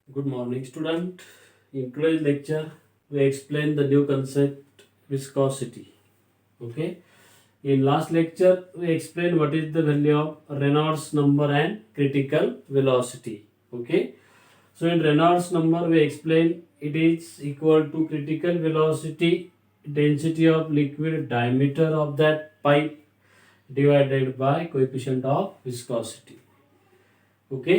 Good morning, student. In today's lecture, we explain the new concept viscosity. Okay. In last lecture, we explained what is the value of Reynolds number and critical velocity. Okay. So in Reynolds number, we explain it is equal to critical velocity density of liquid diameter of that pipe divided by coefficient of viscosity. Okay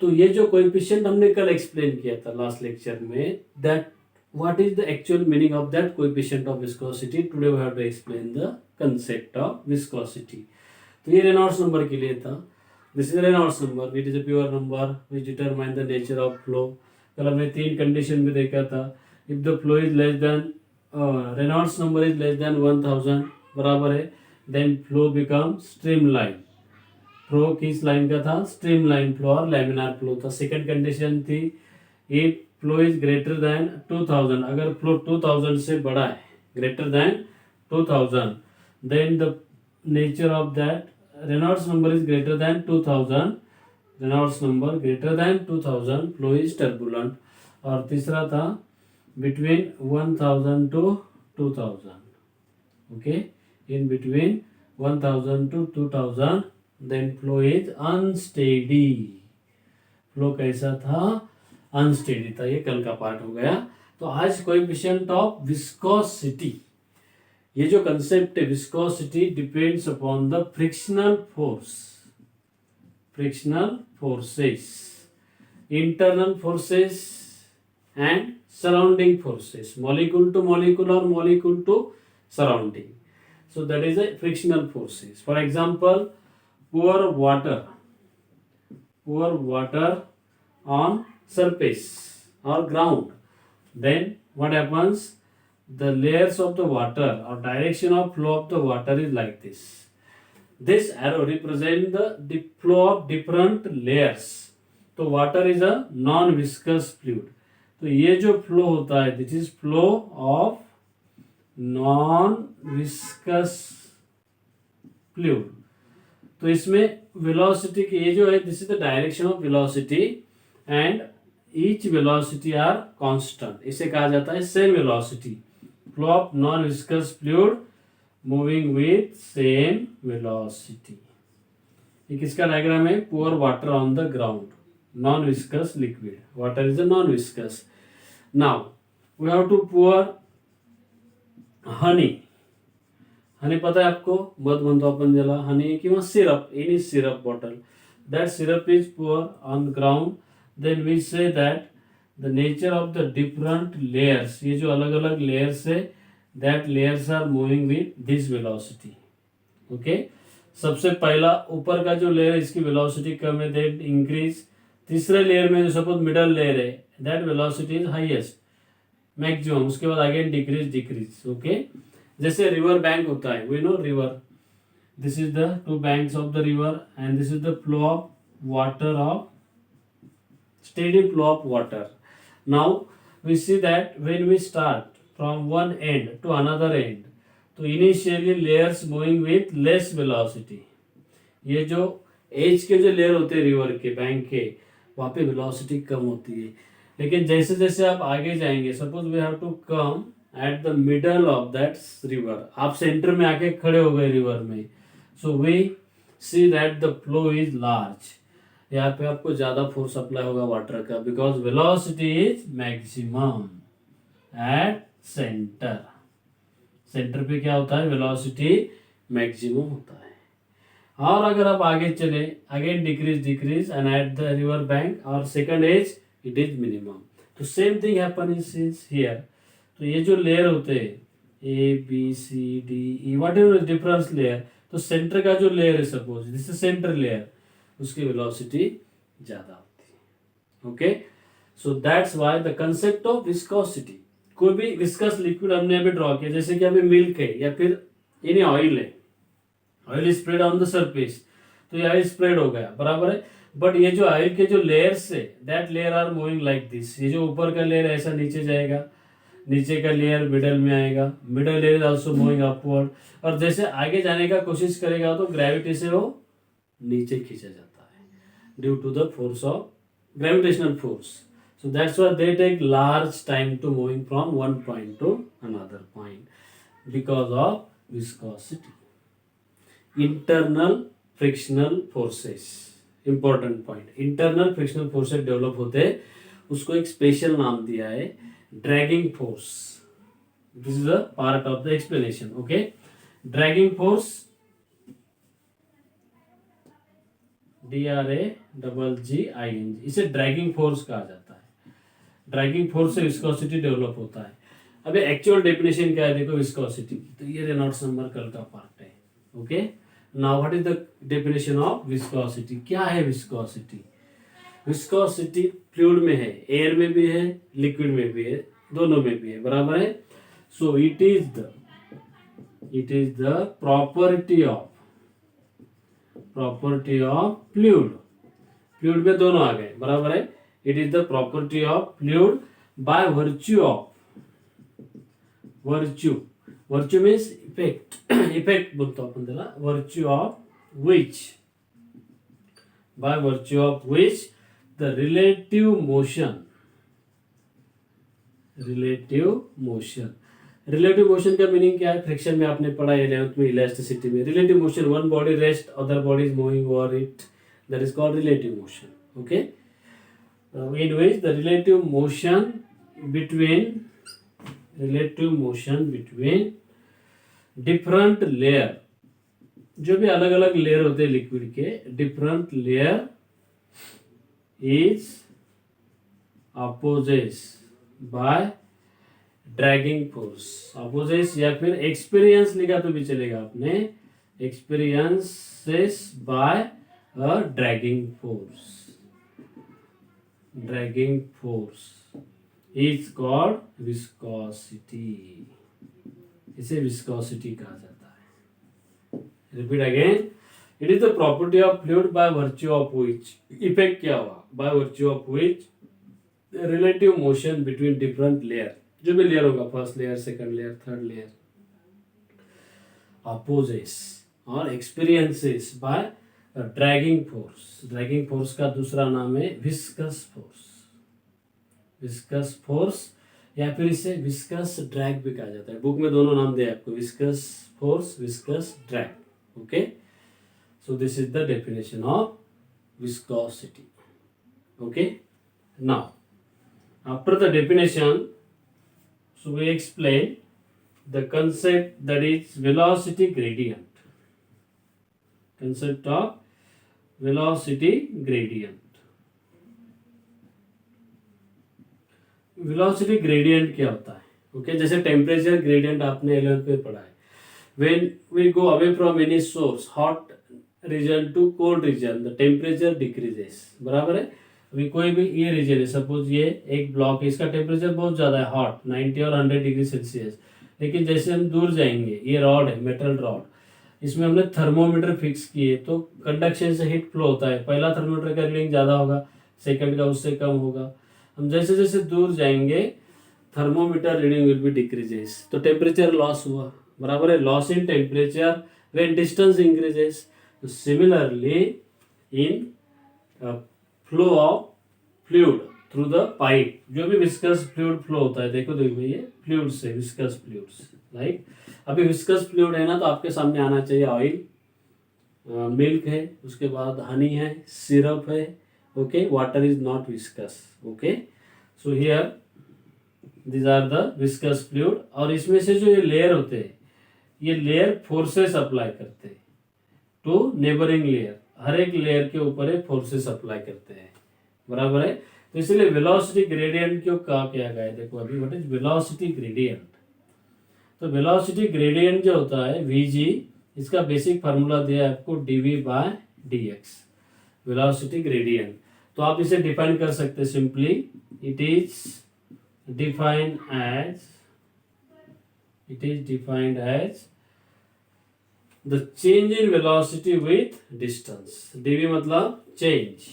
तो ये जो coefficient हमने कल explain किया था last lecture में that what is the actual meaning of that coefficient of viscosity today we have to explain the concept of viscosity तो ये रेनॉल्ड्स नंबर के लिए था this is Reynolds number it is a pure number which determine the nature of flow कल हमने तीन condition में देखा था if the flow is less than Reynolds number is less than 1000 बराबर है then flow become streamline flow किस line का था स्ट्रीम लाइन फ्लो और लैमिनार फ्लो था सेकंड कंडीशन थी if flow is greater than 2000 अगर फ्लो 2000 से बड़ा है greater than 2000 then the nature of that Reynolds number is greater than 2000 Reynolds number greater than 2000 flow is turbulent और तीसरा था between 1000 to 2000 okay in between 1000 to 2000 then flow is unsteady flow कैसा था unsteady था ये कल का part हो गया तो आज कोएफिशिएंट ऑफ विस्कोसिटी ये जो कंसेप्ट है viscosity depends upon the frictional forces internal forces and surrounding forces molecule to molecule और molecule to surrounding so that is a frictional forces for example pour water on surface or ground then what happens the layers of the water or direction of flow of the water is like this arrow represent the flow of different layers तो water is a non viscous fluid तो ये जो flow होता है this is flow of non viscous fluid तो इसमें velocity की ये जो है this is the direction of velocity and each velocity are constant इसे कहा जाता है same velocity flow of non viscous fluid moving with same velocity ये किसका डायग्राम है pour water on the ground non viscous liquid water is a non viscous now we have to pour honey honey पता है आपको मध म्हणतो आपण ज्याला हनी किंवा syrup any syrup bottle that syrup is pour on ground then we say that the nature of the different layers ये जो अलग अलग लेयर्स है that layers are moving with this velocity okay सबसे पहला ऊपर का जो लेयर है इसकी वेलोसिटी कम है दैट इंक्रीज तीसरे लेयर में जो सपोज मिडल लेयर है that velocity is highest maximum उसके बाद अगेन डिक्रीज ओके जैसे रिवर बैंक होता है we know river this is the two banks of the river and this is the flow of water of steady flow of water now we see that when we start from one end to another end तो initially layers moving with less velocity ये जो as के जो layer होते हैं river के bank के वहां पे वेलोसिटी कम होती है लेकिन जैसे जैसे आप आगे जाएंगे suppose we have to come at the middle of that river आप सेंटर में आके खड़े हो गए रिवर में so we see that the flow is large यहाँ पे आपको ज्यादा फोर्स अप्लाई होगा वाटर का because velocity is maximum at center center पे क्या होता है वेलोसिटी मैक्सिमम होता है और अगर आप आगे चले again decrease and at the river bank और second edge it is minimum तो same thing happen is here तो ये जो लेयर होते हैं A B C D E whatever difference layer तो सेंटर का जो लेयर है suppose this is centre layer उसकी वेलोसिटी ज्यादा होती है okay so that's why the concept of viscosity कोई भी विस्कस लिक्विड हमने अभी ड्रॉ किया जैसे कि अभी मिल्क है या फिर यानी ऑयल है oil is spread on the surface तो ये ऑयल स्प्रेड हो गया बराबर है बट ये जो ऑयल के जो लेयर्स है that layer are moving like this ये जो ऊपर का लेयर ऐसा नीचे जाएगा नीचे का लेयर मिडल में आएगा middle layer also moving upward और जैसे आगे जाने का कोशिश करेगा तो ग्रेविटी से वो नीचे खींचा जाता है due to the force of gravitational force So that's why they take large time to moving from one point to another point because of viscosity. Internal frictional forces, important point. Internal frictional forces develop होते हैं, उसको एक special नाम दिया है dragging force. This is a part of the explanation. Okay, dragging force DRAGGING, इसे dragging force कहा जाता है. ड्रैगिंग फोर्स से विस्कोसिटी डेवलप होता है. अभी एक्चुअल डेफिनेशन क्या है देखो विस्कोसिटी की, तो ये रेनॉल्ड्स नंबर कल का पार्ट है. Okay, now what is the definition of viscosity. क्या है विस्कोसिटी? विस्कोसिटी फ्लूइड में है, एयर में भी है, लिक्विड में भी है, दोनों में भी है, बराबर है. So it is the property of fluid. Fluid में दोनों आ गए, बराबर है. It is the property of fluid by virtue means effect बोलतो आपण त्याला. Bye virtue of which the relative motion का मीनिंग क्या है? फ्रिक्शन में आपने पढ़ा 11th में, इलास्टिसिटी में. Relative motion, one body rest, other body is moving over it, that is called relative motion. Okay, in which the relative motion between different layer, जो भी अलग अलग लेयर होते हैं लिक्विड के, different layer is opposes by dragging force. Opposes या फिर experience लिखा तो भी चलेगा आपने, experiences by a dragging force is called viscosity. इसे विस्कोसिटी कहा जाता है. Repeat again, it is the property of fluid by virtue of which, effect क्या हुआ? By virtue of which relative motion between different layer, जो भी layer होगा, first layer, second layer, third layer, opposes और experiences by dragging force. Dragging force का दूसरा नाम है विस्कस फोर्स या फिर इसे विस्कस ड्रैग भी कहा जाता है. बुक में दोनों नाम दिया आपको, viscous force, viscous drag. Okay, so this is the definition of viscosity. Okay, now after the definition, so we explain the concept that is velocity gradient. Concept of velocity gradient. Velocity gradient क्या होता है? Okay, जैसे temperature gradient आपने 11th में पढ़ा है. When we go away from any source, hot region to cold region, the temperature decreases. बराबर है. अभी कोई भी ये रीजन है, सपोज ये एक ब्लॉक है, इसका टेम्परेचर बहुत ज्यादा है, हॉट 90 और 100 डिग्री सेल्सियस. लेकिन जैसे हम दूर जाएंगे, ये रॉड है, मेटल रॉड, इसमें हमने थर्मोमीटर फिक्स किए, तो कंडक्शन से हीट फ्लो होता है. पहला थर्मोमीटर का रीडिंग ज्यादा होगा, सेकंड का उससे कम होगा. हम जैसे जैसे दूर जाएंगे, thermometer reading will be decreases, तो टेम्परेचर लॉस हुआ, बराबर है. Loss in temperature when distance increases. Similarly in flow of fluid through the pipe, जो भी विस्कस फ्लूइड फ्लो होता है, देखो ये फ्लूइड से, विस्कस फ्लूइड्स, लाइक अभी विस्कस फ्लूइड है ना, तो आपके सामने आना चाहिए ऑयल, मिल्क है, उसके बाद हनी है, सिरप है. Okay, water is not viscous. Okay, so here these are the viscous fluid. और इसमें से जो ये लेयर होते हैं, ये लेयर फोर्सेस अप्लाई करते हैं टू नेबरिंग लेयर. हर एक लेयर के ऊपर एक फोर्सेस अप्लाई करते हैं, बराबर है. तो इसलिए वेलोसिटी ग्रेडियंट क्यों कहा क्या गया है, देखो अभी व्हाट इज वेलोसिटी ग्रेडियंट. तो वेलोसिटी ग्रेडियंट जो होता है Vg, इसका बेसिक फार्मूला दिया है आपको dV/dx, वेलोसिटी ग्रेडियंट. तो आप इसे डिफाइन कर सकते हैं simply. It is defined as the change in velocity with distance. dv मतलब change.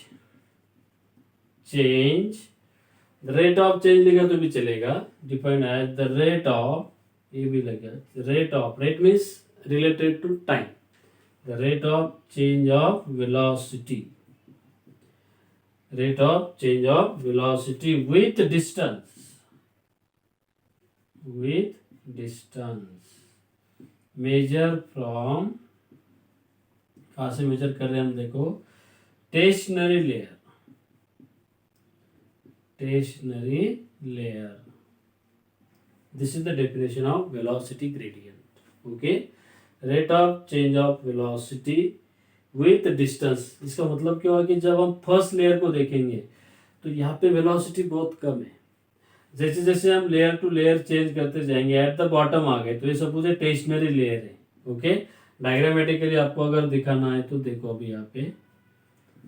the rate of change लिखा तो भी चलेगा. defined as the rate of, ये भी लगेगा, rate means related to time, the rate of change of velocity rate of change of velocity with distance measure from, कहाँ से मेजर कर रहे हैं हम, देखो stationary layer, this is the definition of velocity gradient. Okay, rate of change of velocity with distance, इसका मतलब क्या हुआ कि जब हम फर्स्ट लेयर को देखेंगे तो यहाँ पे वेलोसिटी बहुत कम है। जैसे जैसे हम लेयर टू लेयर चेंज करते जाएंगे, एट द बॉटम आ गए तो ये सपोज है स्टेशनरी लेयर है। ओके, डायग्रामेटिकली आपको अगर दिखाना है तो देखो अभी यहाँ पे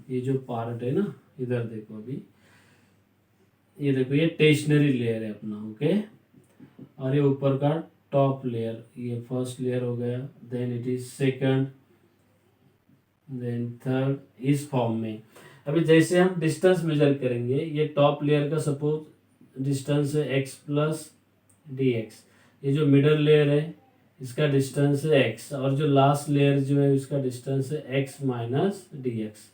ये जो पार्ट है ना, इधर देखो अभी, ये देखो ये स्टेशनरी लेयर है अपना। ओके, और ये ऊपर का टॉप लेयर, ये फर्स्ट लेयर हो गया, then it is second, then third, इस फॉर्म में। अभी जैसे हम डिस्टेंस मेजर करेंगे, ये टॉप लेयर का सपोज डिस्टेंस है x प्लस डी एक्स, ये जो मिडल लेयर है इसका डिस्टेंस है x, और जो लास्ट लेयर जो है इसका डिस्टेंस है x माइनस डी एक्स।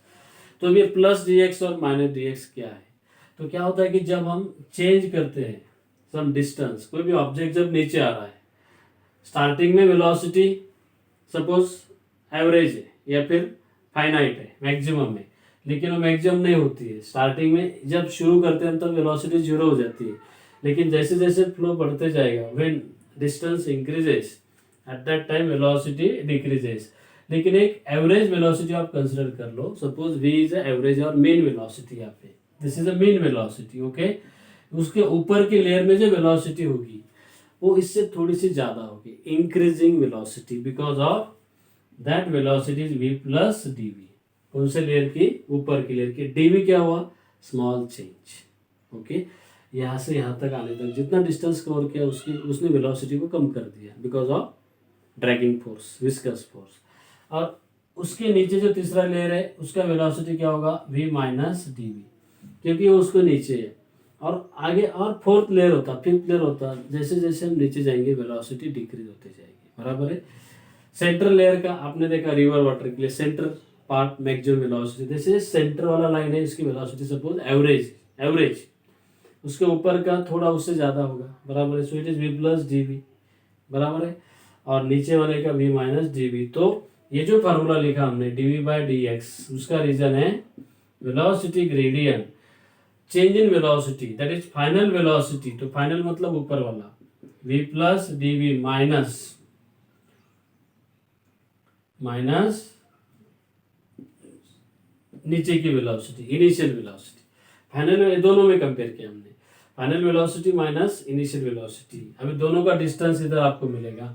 तो अब ये प्लस डी एक्स और माइनस डी एक्स क्या है, तो क्या होता है कि जब हम चेंज करते हैं सम डिस्टेंस, कोई भी ऑब्जेक्ट जब नीचे आ रहा है, स्टार्टिंग में वेलोसिटी सपोज एवरेज है या फिर फाइनाइट है मैक्सिमम है, लेकिन वो मैक्सिमम नहीं होती है। स्टार्टिंग में जब शुरू करते हैं तब वेलोसिटी जीरो हो जाती है, लेकिन जैसे जैसे फ्लो बढ़ते जाएगा, when distance increases at that time velocity decreases. लेकिन एक एवरेज वेलोसिटी आप कंसिडर कर लो, सपोज v इज एवरेज और मेन वेलोसिटी, यहाँ पे this is a main velocity. Okay, उसके ऊपर की लेयर में जो वेलोसिटी होगी वो इससे थोड़ी सी ज्यादा होगी, increasing velocity, because of that velocity is v plus d v. कौन से लेयर की, ऊपर की लेयर की। डी क्या हुआ, स्मॉल चेंज। ओके, यहाँ से यहाँ तक आने तक जितना डिस्टेंस कवर किया उसने वेलोसिटी को कम कर दिया, because of dragging force, viscous force. और उसके नीचे जो तीसरा लेयर है उसका वेलोसिटी क्या होगा, v माइनस डी वी, क्योंकि वो उसको नीचे है। और आगे और फोर्थ लेयर होता, फिफ्थ लेयर होता, जैसे जैसे हम नीचे जाएंगे वेलोसिटी डिक्रीज होते जाएगी। बराबर है। सेंट्रल लेयर का आपने देखा रिवर वाटर के लिए सेंटर पार्ट मैक्सिमम वेलोसिटी, जैसे सेंटर वाला लाइन है इसकी वेलोसिटी सपोज एवरेज, उसके ऊपर का थोड़ा उससे ज्यादा होगा। बराबर है। So it is v plus d v. बराबर है। और नीचे वाले का v माइनस डी वी। तो ये जो फार्मूला लिखा हमने dv बाई डी एक्स, उसका रीजन है velocity gradient, change in velocity, that is final velocity. तो फाइनल मतलब ऊपर वाला, v plus d v minus नीचे की वेलोसिटी, इनिशियल वेलोसिटी। फाइनल दोनों में कंपेयर किया हमने, final velocity minus initial velocity. अभी दोनों का डिस्टेंस इधर आपको मिलेगा,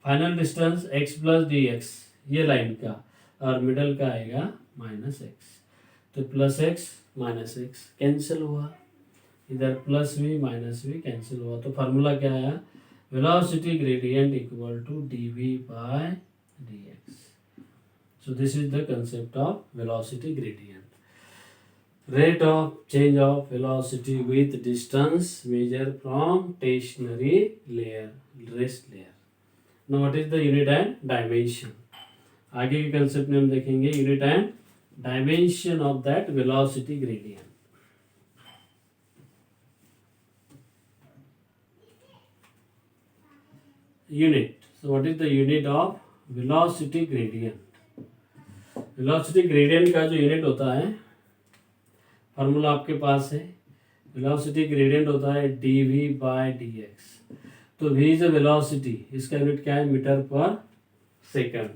final distance x plus d x ये लाइन का, और मिडल का आएगा माइनस एक्स। तो plus x minus x cancel हुआ, इधर plus v minus v cancel हुआ। तो फार्मूला क्या आया, velocity gradient equal to d v by d x. So this is the concept of velocity gradient. Rate of change of velocity with distance measured from stationary layer, rest layer. Now what is the unit and dimension? आगे के concept में हम देखेंगे unit and dimension of that velocity gradient. Unit. So what is the unit of velocity gradient? Velocity gradient का जो unit होता है, formula आपके पास है, वेलोसिटी ग्रेडियंट होता है dv बाय dx। तो v इज अ वेलोसिटी, इसका यूनिट क्या है, मीटर पर सेकंड,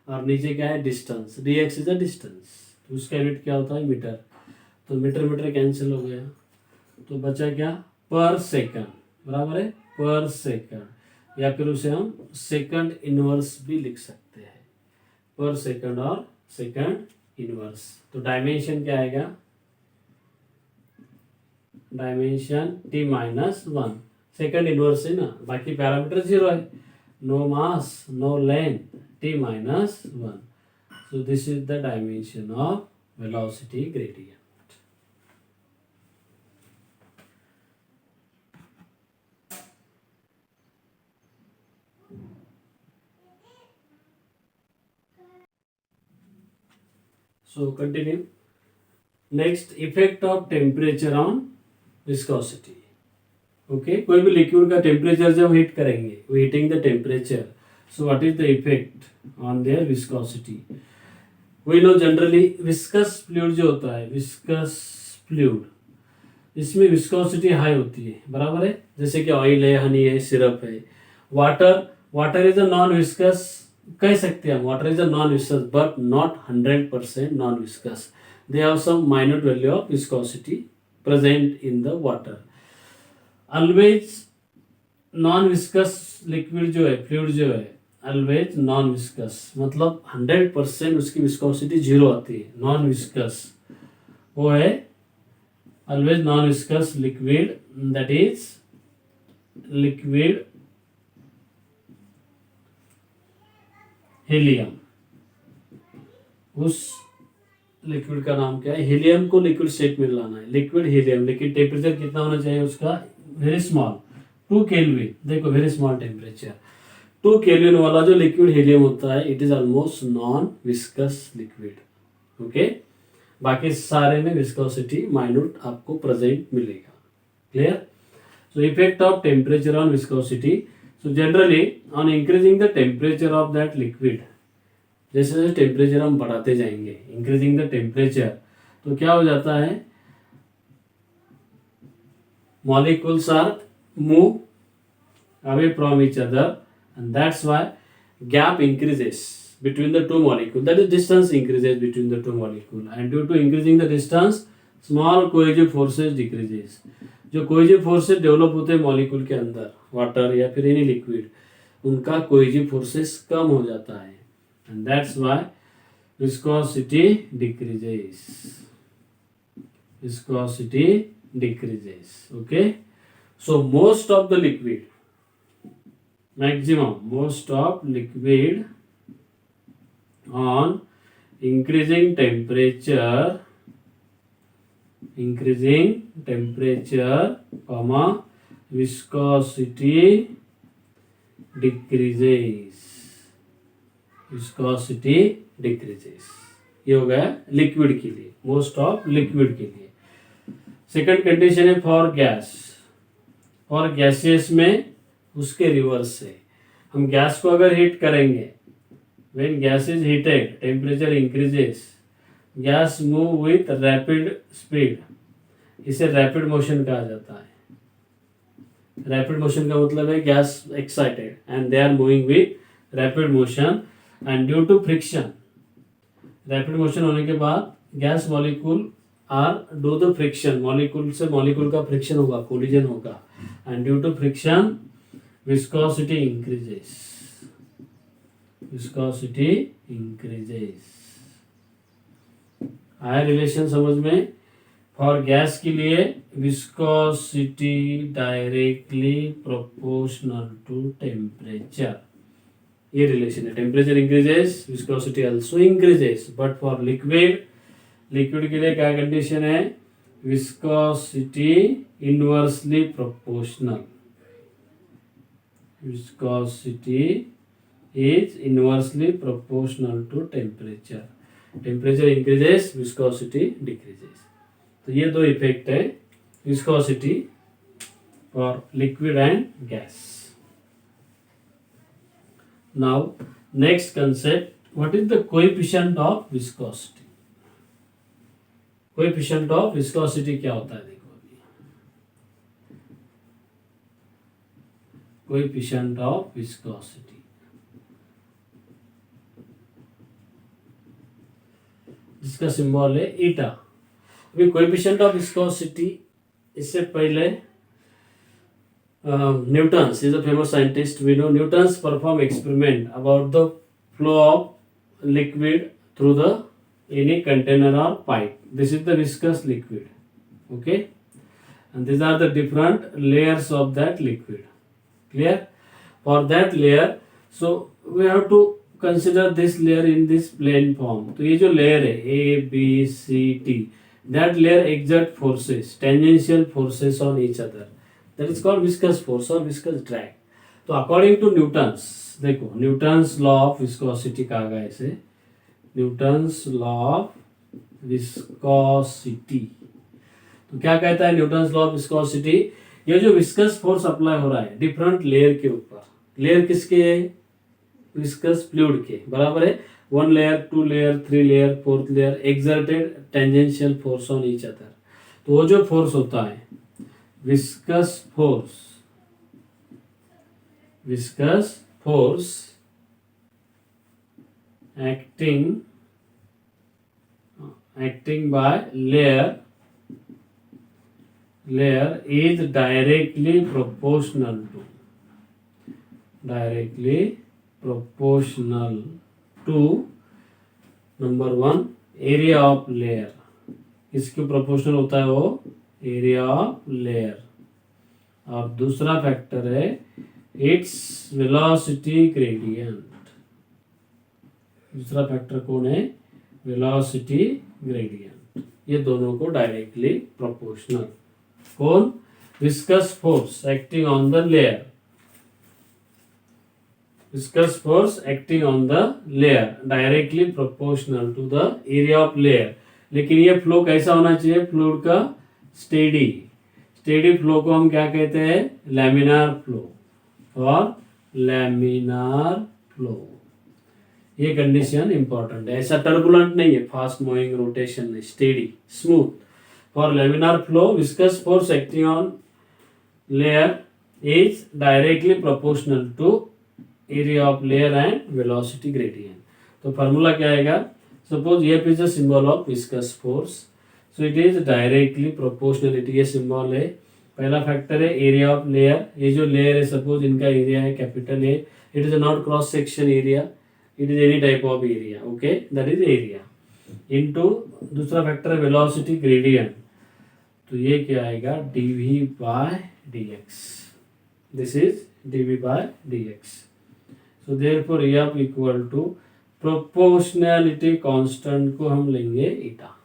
और नीचे क्या है, distance, dx is a distance, तो उसका यूनिट क्या होता है, मीटर। तो मीटर मीटर कैंसिल हो गया, तो बचा क्या, पर सेकंड। बराबर है, पर सेकंड, या फिर उसे हम सेकंड इनवर्स भी लिख सकते हैं, पर सेकंड और सेकंड इनवर्स। तो डायमेंशन क्या आएगा, dimension t minus one, second inverse है ना, बाकी पैरामीटर जीरो है, no mass no length, t minus one. So this is the dimension of velocity gradient. So continue. Next effect of temperature on viscosity. Okay, कोई भी liquid का temperature जब heat करेंगे, heating the temperature, so what is the effect on their viscosity. We know generally viscous fluid जो होता है, viscous fluid, इसमें viscosity high होती है, बराबर है. जैसे कि ऑयल है, हनी है, सिरप है. Water is a non viscous, कह सकते हैं हम water is a non viscous but not 100% non viscous. They have some minute value of viscosity present in the water. Always non viscous liquid जो है, fluid जो है, always non viscous, मतलब 100% उसकी विस्कोसिटी जीरो आती है. नॉन विस्कस वो है always non-viscous liquid, that is liquid helium. उस लिक्विड का नाम क्या है? हीलियम को लिक्विड स्टेट में लाना है. लिक्विड हीलियम, लेकिन टेम्परेचर कितना होना चाहिए उसका? Very small, 2 kelvin. देखो वेरी स्मॉल टेम्परेचर 2 केल्विन वाला जो लिक्विड हीलियम होता है, it is almost non viscous liquid. Okay, बाकी सारे में विस्कोसिटी माइन्यूट आपको प्रेजेंट मिलेगा. Clear? So effect of temperature on viscosity. So generally on increasing the temperature of that liquid, जैसे जैसे टेम्परेचर हम बढ़ाते जाएंगे, इंक्रीजिंग द टेम्परेचर, तो क्या हो जाता है? Molecules are move away from each other and that's why gap increases between the two molecules, that is distance increases between the two molecules, and due to increasing the distance small cohesive forces decreases. जो cohesive forces develop होते हैं molecule के अंदर, water या फिर any liquid, उनका cohesive forces कम हो जाता है, and that's why viscosity decreases. Viscosity decreases. Okay, so most of the liquid, maximum most of liquid on increasing temperature, comma, viscosity decreases. Viscosity decreases. ये हो गया लिक्विड के लिए, मोस्ट ऑफ लिक्विड के लिए. सेकंड कंडीशन है for gas. For gases में उसके रिवर्स है. हम गैस को अगर हीट करेंगे, when gas is heated temperature increases, gas move with rapid speed. इसे रैपिड मोशन कहा जाता है. रैपिड मोशन का मतलब है gas excited and they are moving with rapid motion, and due to friction, rapid motion होने के बाद gas molecule are do the friction, molecule से मॉलिक्यूल का फ्रिक्शन होगा, कोलिजन होगा, and due to friction viscosity increases. Viscosity increases. आया relation समझ में? फॉर गैस के लिए viscosity directly proportional to temperature, ये रिलेशन है. Temperature increases, viscosity also increases. But for liquid, liquid के लिए क्या कंडीशन है? Viscosity inversely proportional. Viscosity is inversely proportional to temperature. Temperature increases, viscosity decreases. तो ये दो इफेक्ट है viscosity for liquid and gas. Now next concept, what is the coefficient of viscosity. Coefficient of viscosity क्या होता है? देखो अभी coefficient of viscosity, जिसका सिंबल है ईटा. अभी कोएफिशिएंट ऑफ विस्कोसिटी, इससे पहले Newton's is a famous scientist. We know Newton's perform experiment about the flow of liquid through the any container और pipe. This is the viscous liquid. Okay, and these are the different layers of that liquid. Clear? For that layer, so we have to consider this layer in this plane form. तो ये जो layer है A, B, C, D, that layer exert forces, tangential forces on each other. That is called viscous force or viscous drag. तो according to Newton's, देखो Newton's law of viscosity कहा गया इसे. Newton's law of viscosity. तो क्या कहता है Newton's law of viscosity? ये जो विस्कस फोर्स अप्लाई हो रहा है डिफरेंट लेयर के ऊपर, लेयर किसके है? विस्कस फ्लूइड के, बराबर है। 1 layer, 2 layer, 3 layer, 4th layer, exerted tangential force on each other. तो वो जो फोर्स होता है viscous force, viscous force acting by layer is directly proportional to number 1 area of layer। इसके प्रोपोर्शनल होता है वो एरिया ऑफ लेयर। और दूसरा फैक्टर है इट्स वेलोसिटी ग्रेडियंट। दूसरा फैक्टर कौन है? Velocity gradient. ये दोनों को डायरेक्टली प्रोपोर्शनल। कौन? Viscous force acting on the layer, viscous force acting on the layer directly proportional to the area of layer. लेकिन ये फ्लो कैसा होना चाहिए? फ्लूइड का स्टेडी। स्टेडी फ्लो को हम क्या कहते हैं? लैमिनार फ्लो और लैमिनार फ्लो। ये कंडीशन इंपॉर्टेंट है। ऐसा टर्बुलेंट नहीं है, फास्ट मूविंग रोटेशन नहीं, steady smooth. For laminar flow viscous force acting on layer is directly proportional to area of layer and velocity gradient. तो फार्मूला क्या आएगा? Suppose F is the symbol of viscous force, so it is directly proportionality. ये symbol है। पहला factor है area of layer. ये जो layer है सपोज इनका एरिया है capital A, it is not cross section area, it is any type of area, okay, that is area into दूसरा फैक्टर है वेलोसिटी ग्रेडियंट। तो ये क्या आएगा? dv by dx। This is dv by dx। So therefore f equal to proportionality constant को हम लेंगे eta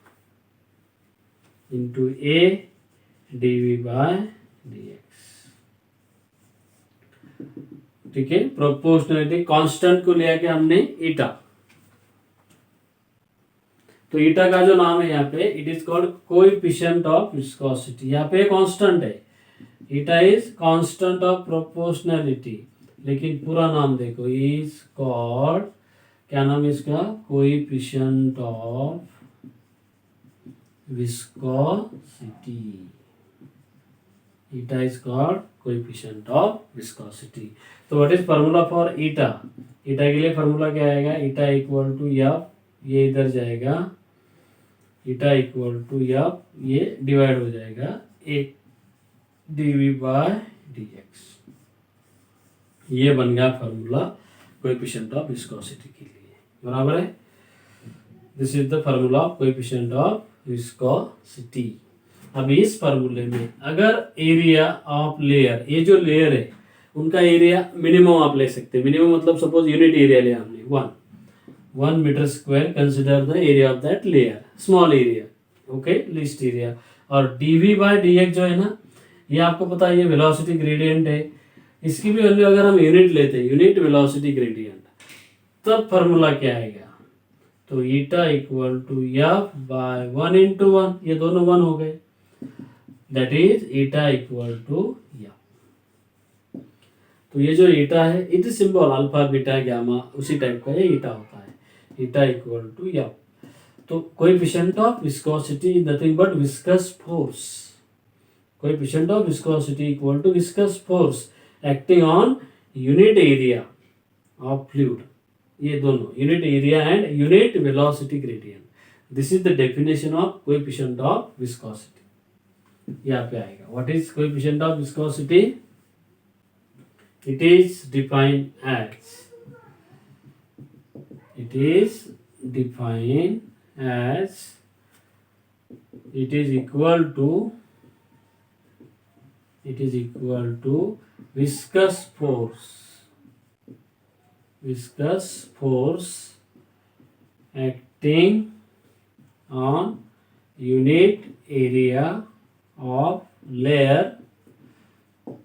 into a dv by dx। ठीक है, प्रोपोर्शनैलिटी कांस्टेंट को लिया के हमने ईटा। तो ईटा का जो नाम है यहाँ पे it is called coefficient of viscosity. यहाँ पे कांस्टेंट है, eta is constant of proportionality, लेकिन पूरा नाम देखो इज कॉल्ड, क्या नाम है इसका? Coefficient of viscosity. Eta is called coefficient of viscosity. तो व्हाट इज फार्मूला फॉर ईटा? ईटा के लिए फार्मूला क्या आएगा? ईटा इक्वल टू एफ, ये इधर जाएगा, ईटा इक्वल टू एफ, ये डिवाइड हो जाएगा एक dv by dx। ये बन गया फार्मूला कोएफिशिएंट ऑफ विस्कोसिटी के लिए, बराबर है। This is the formula of coefficient of viscosity. अब इस फार्मूले में अगर एरिया ऑफ लेयर, ये जो लेयर है उनका एरिया मिनिमम आप ले सकते हैं। मिनिमम मतलब सपोज यूनिट एरिया लिया हमने 1 metre square, consider the area of that layer, small area, okay, least area. और dv by dx जो है ना, ये आपको पता है ये वेलोसिटी ग्रेडियंट है। इसकी भी वैल्यू अगर हम यूनिट लेते हैं, यूनिट वेलोसिटी ग्रेडियंट, तब फार्मूला क्या आएगा? तो eta equal to F by 1 into 1, ये दोनों 1 हो गए, that is eta equal to F. तो ये जो ईटा है it is symbol alpha beta gamma, उसी टाइप का ये ईटा होता है, ईटा इक्वल टू एफ। तो coefficient of viscosity is nothing but viscous force. Coefficient of viscosity equal to viscous force acting on unit area of fluid. ये दोनों unit area and unit velocity gradient. This is the definition of coefficient of viscosity. यहाँ पे आएगा what is coefficient of viscosity? It is defined as it is equal to viscous force acting on unit area of layer,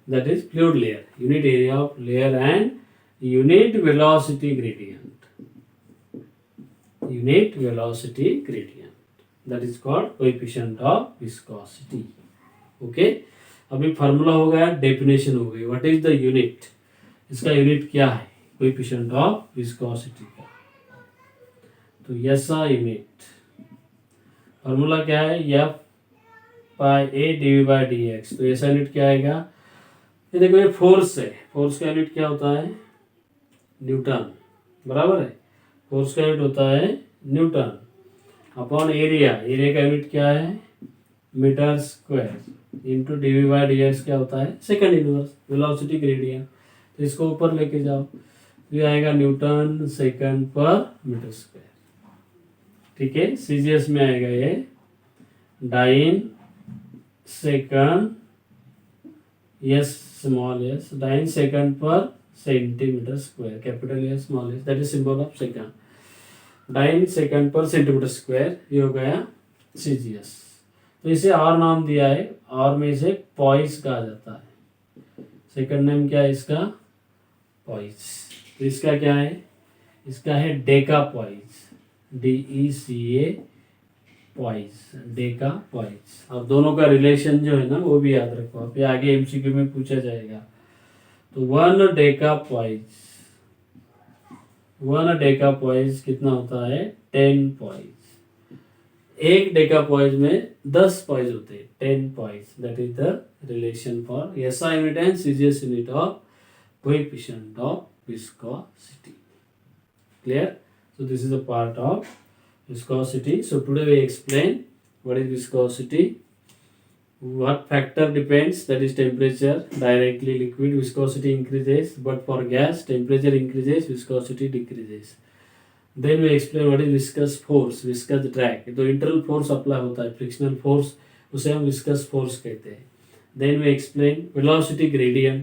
that is fluid layer, unit area of layer and unit velocity gradient, unit velocity gradient। That is called coefficient of viscosity. Okay, अभी formula हो गया, definition हो गई. What is the unit, इसका unit क्या है coefficient of viscosity का. तो ऐसा यूनिट फार्मूला क्या है, F by A d by d x. तो ऐसा यूनिट क्या आएगा, ये देखो ये फोर्स है, फोर्स का यूनिट क्या होता है, न्यूटन. बराबर है, फोर्स का यूनिट होता है न्यूटन अपॉन एरिया. एरिया का यूनिट क्या है, metre square into d by d x क्या होता है, सेकंड इनवर्स वेलोसिटी ग्रेडियंट. तो इसको ऊपर लेके जाओ, तो ये आएगा newton second per metre square. ठीक है, सीजीएस में आएगा ये dyne second S small S, dyne second per centimetre square, capital S small S, that is symbol of second. Dyne second per centimetre square, ये हो गया सीजीएस. तो इसे और नाम दिया है, और में इसे पॉइस कहा जाता है. सेकंड नेम क्या है इसका, पॉइस. तो इसका क्या है, इसका है Deka poised, DECA poised, Deka poised. और दोनों का रिलेशन जो है ना वो भी याद रखो आप, ये आगे एमसीक्यू में पूछा जाएगा. तो वन डेका पॉइस कितना होता है, 10 पॉइस. एक डेका पॉइस में 10 पॉइस होते हैं, 10 poised. That is the relation for SI unit and CGS unit of coefficient of viscosity. Clear? So this is a part of viscosity. So today we explain what is viscosity, what factor depends, that is temperature. Directly liquid viscosity increases, but for gas temperature increases, viscosity decreases. Then we explain what is viscous force, viscous drag. तो internal force apply होता है, frictional force उसे हम viscous force कहते हैं. Then we explain velocity gradient,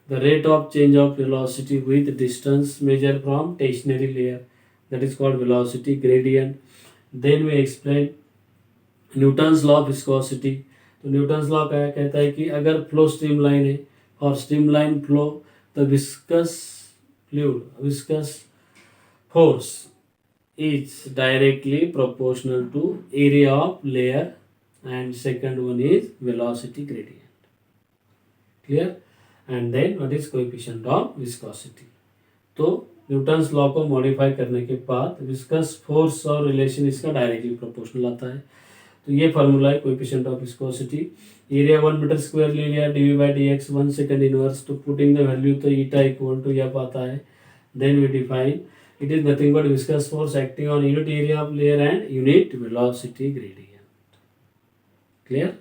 the rate of change of velocity with distance measured from stationary layer, that is called velocity gradient. Then we explain Newton's law of viscosity. तो Newton's law क्या कहता है कि अगर flow streamline है और streamline flow, the viscous force is directly proportional to area of layer, and second one is velocity gradient. Clear? And then what is coefficient of viscosity. तो Newton's law को modify करने के बाद viscous force और relation इसका directly proportional आता है. तो ये फार्मूला है coefficient of viscosity. Area 1 metre square ले लिया, d by d x 1 second inverse. तो पुटिंग द वैल्यू तो ईटा इक्वल टू एफ आता है. Then we define it is nothing but viscous force acting on unit area of layer and unit velocity gradient. Clear?